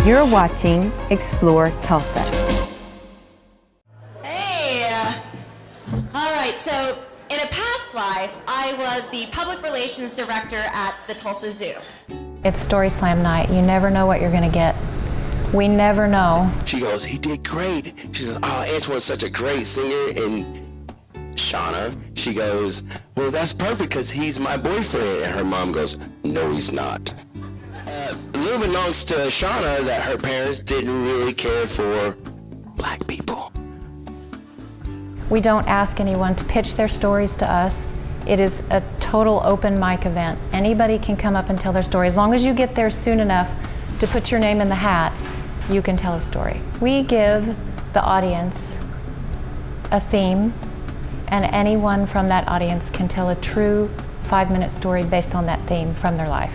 You're watching Explore Tulsa. Hey! All right, so in a past life, I was the public relations director at the Tulsa Zoo. It's StorySlam night. You never know what you're going to get. We never know. She goes, he did great. She says, oh, Antoine's such a great singer. And Shauna, she goes, well, that's perfect because he's my boyfriend. And her mom goes, no, he's not. Little belongs to Shauna that her parents didn't really care for black people. We don't ask anyone to pitch their stories to us. It is a total open mic event. Anybody can come up and tell their story. As long as you get there soon enough to put your name in the hat, you can tell a story. We give the audience a theme, and anyone from that audience can tell a true 5-minute story based on that theme from their life.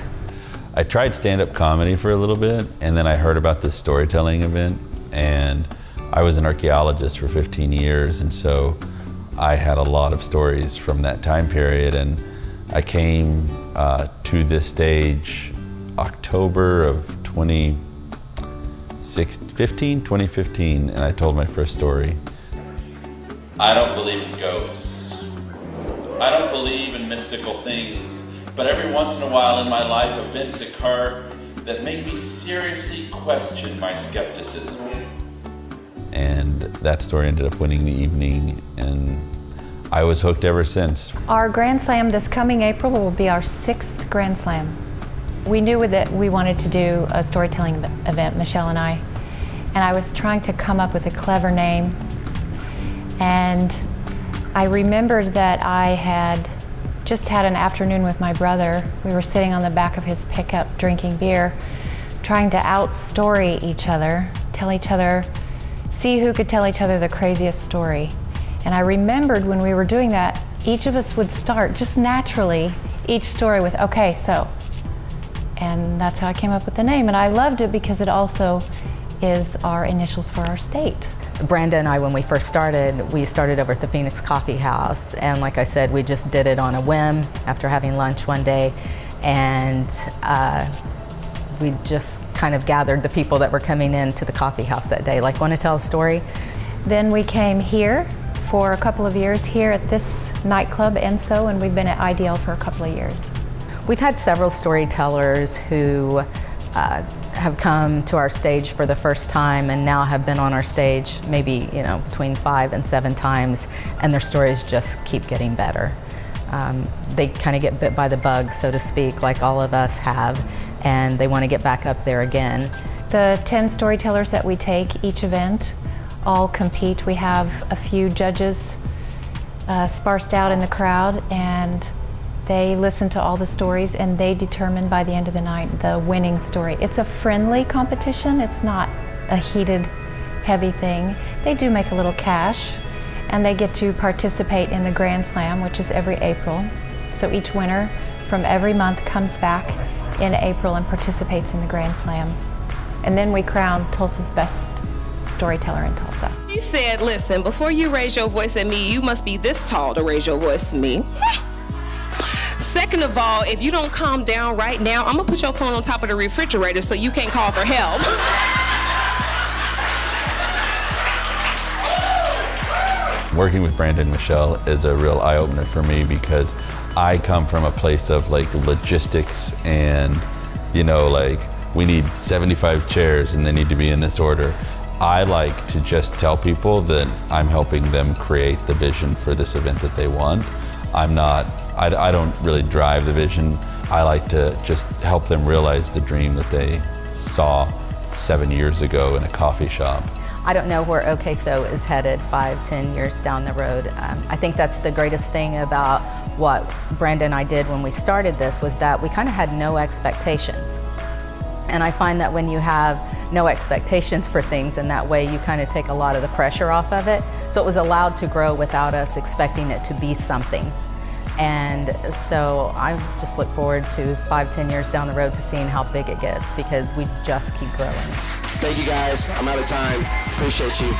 I tried stand-up comedy for a little bit, and then I heard about this storytelling event, and I was an archaeologist for 15 years, and so I had a lot of stories from that time period, and I came to this stage October of 2015, and I told my first story. I don't believe in ghosts. I don't believe in mystical things, but every once in a while in my life, events occur that make me seriously question my skepticism. And that story ended up winning the evening, and I was hooked ever since. Our Grand Slam this coming April will be our 6th Grand Slam. We knew that we wanted to do a storytelling event, Michelle and I was trying to come up with a clever name. And I remembered that I had just had an afternoon with my brother. We were sitting on the back of his pickup drinking beer, trying to out-story each other, see who could tell each other the craziest story. And I remembered when we were doing that, each of us would start just naturally each story with, okay, so. And that's how I came up with the name. And I loved it because it also is our initials for our state. Brenda and I, when we first started, we started over at the Phoenix Coffee House. And like I said, we just did it on a whim after having lunch one day. And we just kind of gathered the people that were coming into the coffee house that day, like, want to tell a story? Then we came here for a couple of years here at this nightclub, Enso, and we've been at IDL for a couple of years. We've had several storytellers who have come to our stage for the first time and now have been on our stage maybe, between 5 and 7 times, and their stories just keep getting better. They kind of get bit by the bug, so to speak, like all of us have, and they want to get back up there again. The 10 storytellers that we take each event all compete. We have a few judges sparsed out in the crowd, and they listen to all the stories, and they determine by the end of the night the winning story. It's a friendly competition. It's not a heated, heavy thing. They do make a little cash, and they get to participate in the Grand Slam, which is every April. So each winner from every month comes back in April and participates in the Grand Slam. And then we crown Tulsa's best storyteller in Tulsa. He said, listen, before you raise your voice at me, you must be this tall to raise your voice to me. Second of all, if you don't calm down right now, I'm gonna put your phone on top of the refrigerator so you can't call for help. Working with Brandon and Michelle is a real eye-opener for me because I come from a place of logistics and, we need 75 chairs and they need to be in this order. I like to just tell people that I'm helping them create the vision for this event that they want. I don't really drive the vision. I like to just help them realize the dream that they saw 7 years ago in a coffee shop. I don't know where OK So is headed 5-10 years down the road. I think that's the greatest thing about what Brenda and I did when we started this, was that we kind of had no expectations. And I find that when you have no expectations for things in that way, you kind of take a lot of the pressure off of it. So it was allowed to grow without us expecting it to be something. And so I just look forward to 5-10 years down the road to seeing how big it gets, because we just keep growing. Thank you guys. I'm out of time. Appreciate you.